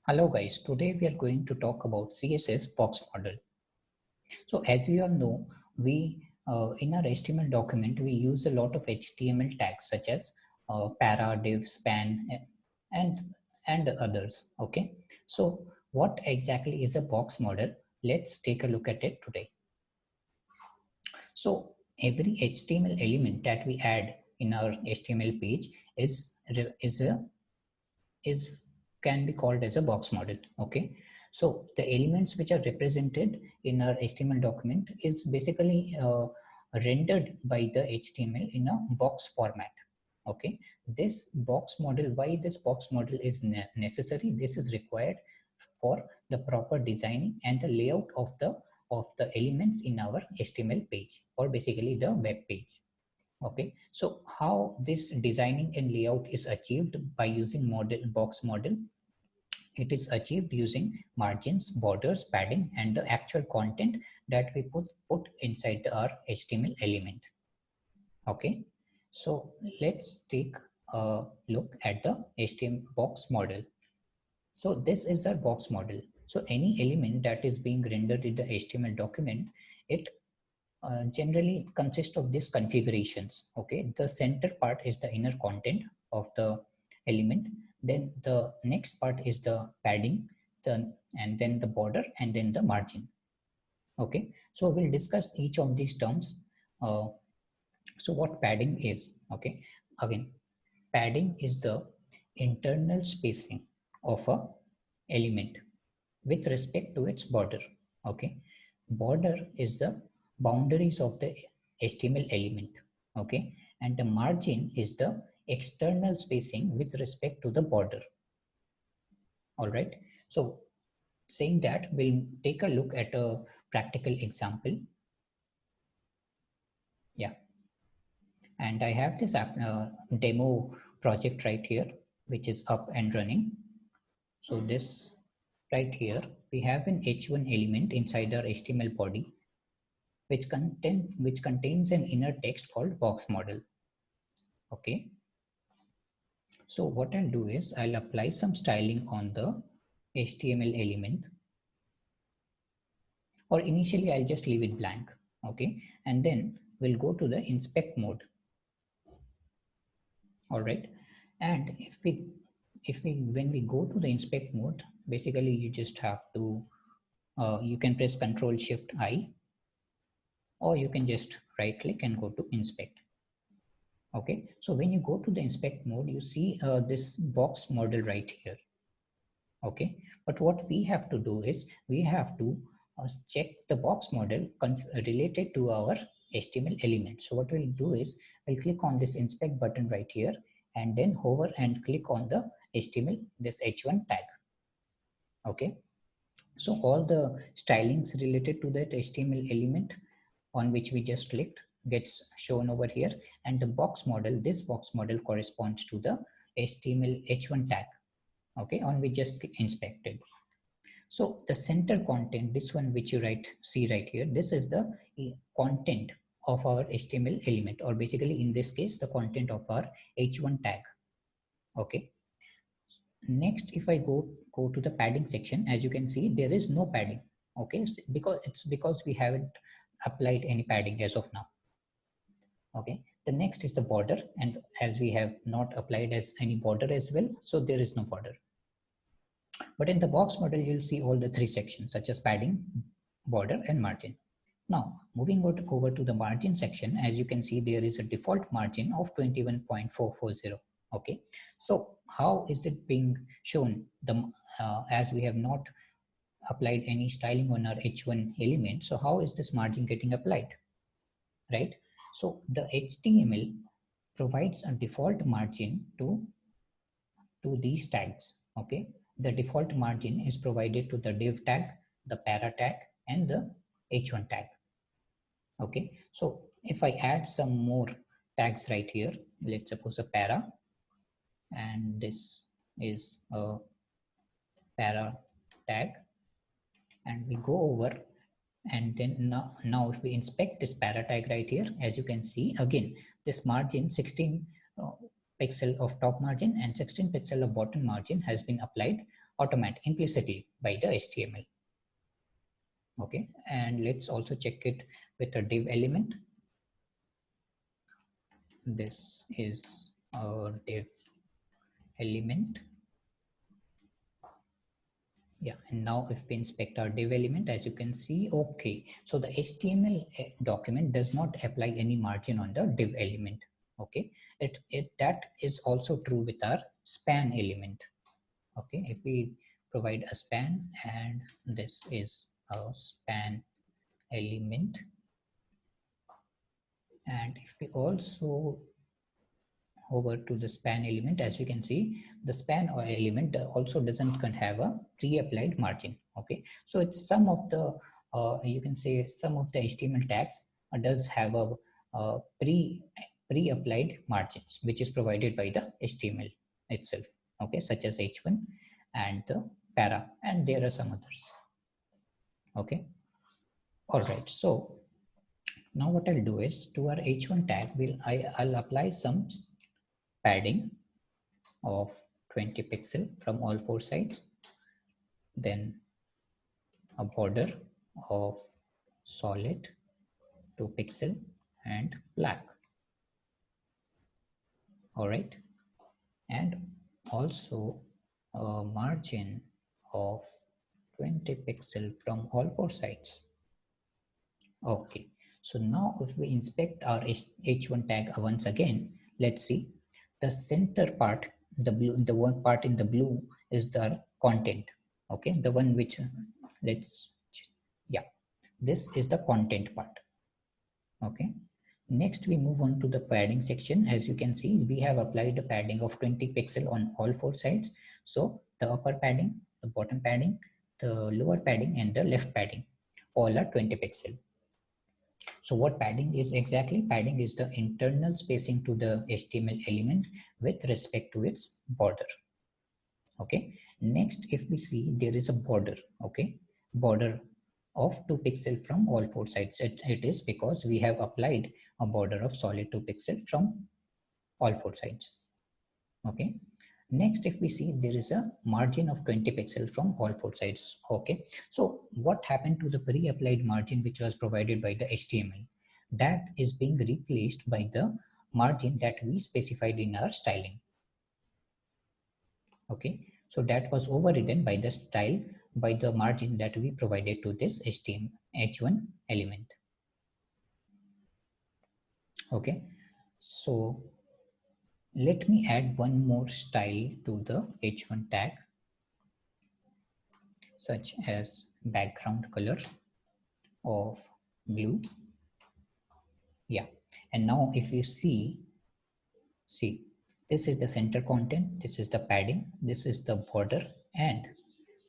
Hello guys, today we are going to talk about CSS box model. So as we all know, we in our HTML document, we use a lot of HTML tags such as para, div, span, and, and others. Okay. So what exactly is a box model? Let's take a look at it today. So every HTML element that we add in our HTML page is can be called as a box model. Okay, so the elements which are represented in our HTML document is basically rendered by the HTML in a box format. Okay, this box model, why this box model is necessary? This is required for the proper designing and the layout of the elements in our HTML page, or basically the web page. Okay, so how this designing and layout is achieved by using box model? It is achieved using margins, borders, padding, and the actual content that we put inside our HTML element. Okay, so let's take a look at the HTML box model. So this is our box model. So any element that is being rendered in the HTML document, it generally consists of these configurations. Okay, the center part is the inner content of the element, then the next part is the padding, and then the border, and then the margin. Okay, so we'll discuss each of these terms. So what padding is? Okay, again, padding is the internal spacing of a element with respect to its border. Okay, border is the boundaries of the HTML element. Okay, and the margin is the external spacing with respect to the border. All right, so saying that, we'll take a look at a practical example. Yeah, and I have this demo project right here, which is up and running. So this right here, we have an h1 element inside our HTML body, which contains an inner text called box model. Okay, so what I'll do is I'll apply some styling on the HTML element, or initially I'll just leave it blank. Okay, and then we'll go to the inspect mode. All right, and when we go to the inspect mode, basically you just have to you can press Ctrl Shift I, or you can just right click and go to inspect. Okay, so when you go to the inspect mode, you see this box model right here. Okay, but what we have to do is we have to check the box model related to our HTML element. So what we'll do is we'll click on this inspect button right here, and then hover and click on the HTML, this h1 tag. Okay, so all the stylings related to that HTML element on which we just clicked gets shown over here, and the box model, this box model corresponds to the HTML h1 tag, okay, on we just inspected. So the center content, this one which you see right here, this is the content of our HTML element, or basically in this case the content of our h1 tag. Okay, next if I go to the padding section, as you can see there is no padding. Okay, because we haven't applied any padding as of now. Okay, the next is the border, and as we have not applied as any border as well, so there is no border. But in the box model, you'll see all the three sections such as padding, border, and margin. Now, moving over to the margin section, as you can see, there is a default margin of 21.440. Okay, so how is it being shown? As we have not applied any styling on our h1 element, so how is this margin getting applied? Right? So the HTML provides a default margin to these tags. Okay, the default margin is provided to the div tag, the para tag, and the h1 tag. Okay, so if I add some more tags right here, let's suppose a para, and this is a para tag, and we go over, and then now if we inspect this para tag right here, as you can see, again this margin 16 pixel of top margin and 16 pixel of bottom margin has been applied implicitly by the HTML. Okay, and let's also check it with a div element. This is our div element. Yeah, and now if we inspect our div element, as you can see, okay, so the HTML document does not apply any margin on the div element. Okay, that is also true with our span element. Okay, if we provide a span, and this is our span element, and if we also over to the span element, as you can see, the span or element also doesn't have a pre-applied margin. Okay, so it's some of the you can say some of the HTML tags does have a pre-applied margins, which is provided by the HTML itself. Okay, such as H1 and the para, and there are some others. Okay, all right, so now what I'll do is, to our H1 tag, I'll apply some padding of 20 pixel from all four sides, then a border of solid 2 pixel and black. All right, and also a margin of 20 pixel from all four sides. Okay, so now if we inspect our H1 tag once again, let's see the center part, the blue, the one part in the blue is the content. Okay, the one which yeah, this is the content part. Okay, next we move on to the padding section. As you can see, we have applied a padding of 20 pixel on all four sides. So the upper padding, the bottom padding, the lower padding, and the left padding all are 20 pixel. So what padding is exactly? Padding is the internal spacing to the HTML element with respect to its border. Okay, next if we see, there is a border. Okay, border of 2 pixel from all four sides. It is because we have applied a border of solid 2 pixel from all four sides. Okay, next if we see, there is a margin of 20 pixel from all four sides. Okay, so what happened to the pre-applied margin which was provided by the HTML? That is being replaced by the margin that we specified in our styling. Okay, so that was overridden by the style, by the margin that we provided to this HTML H1 element. Okay, so let me add one more style to the H1 tag, such as background color of blue. Yeah, and now if you see, this is the center content, this is the padding, this is the border, and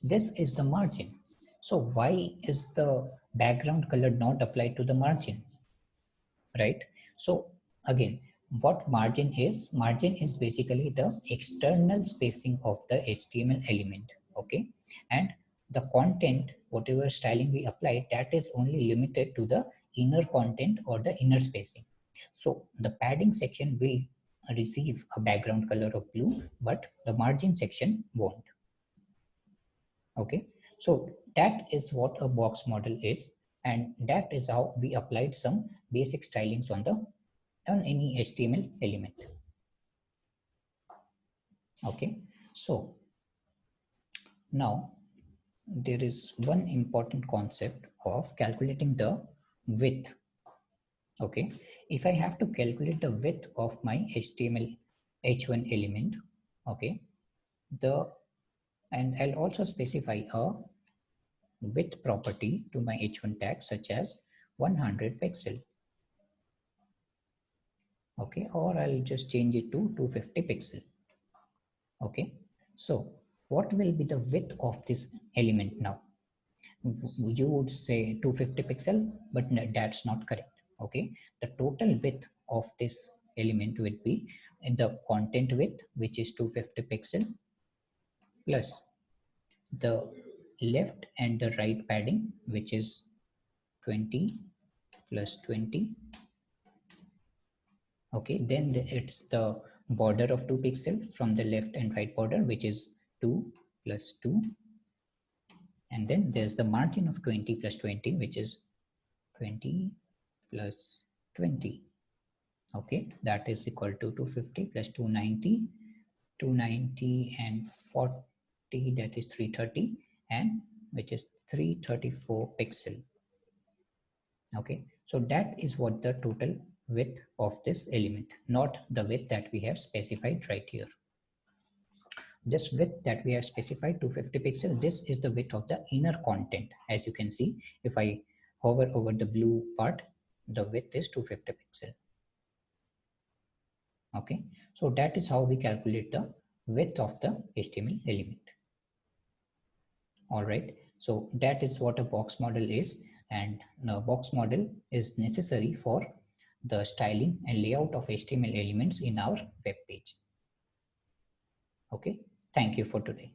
this is the margin. So why is the background color not applied to the margin, right? So again, what margin is? Margin is basically the external spacing of the HTML element. Okay, and the content, whatever styling we apply, that is only limited to the inner content or the inner spacing. So the padding section will receive a background color of blue, but the margin section won't. Okay, so that is what a box model is, and that is how we applied some basic stylings on any HTML element. Okay, so now there is one important concept of calculating the width. Okay, if I have to calculate the width of my HTML H1 element, okay, and I'll also specify a width property to my H1 tag, such as 100 pixel. Okay, or I'll just change it to 250 pixel. Okay, so what will be the width of this element now? You would say 250 pixel, but that's not correct. Okay, the total width of this element would be in the content width, which is 250 pixel, plus the left and the right padding, which is 20 plus 20. Okay, then it's the border of 2 pixel from the left and right border, which is 2 plus 2, and then there's the margin of 20 plus 20, which is 20 plus 20. Okay, that is equal to 250 plus 290, 290 and 40, that is 330, and which is 334 pixel. Okay, so that is what the total width of this element, not the width that we have specified right here. This width that we have specified 250 pixel, this is the width of the inner content. As you can see, if I hover over the blue part, the width is 250 pixel. Okay, so that is how we calculate the width of the HTML element. All right, so that is what a box model is, and a box model is necessary for the styling and layout of HTML elements in our web page. Okay, thank you for today.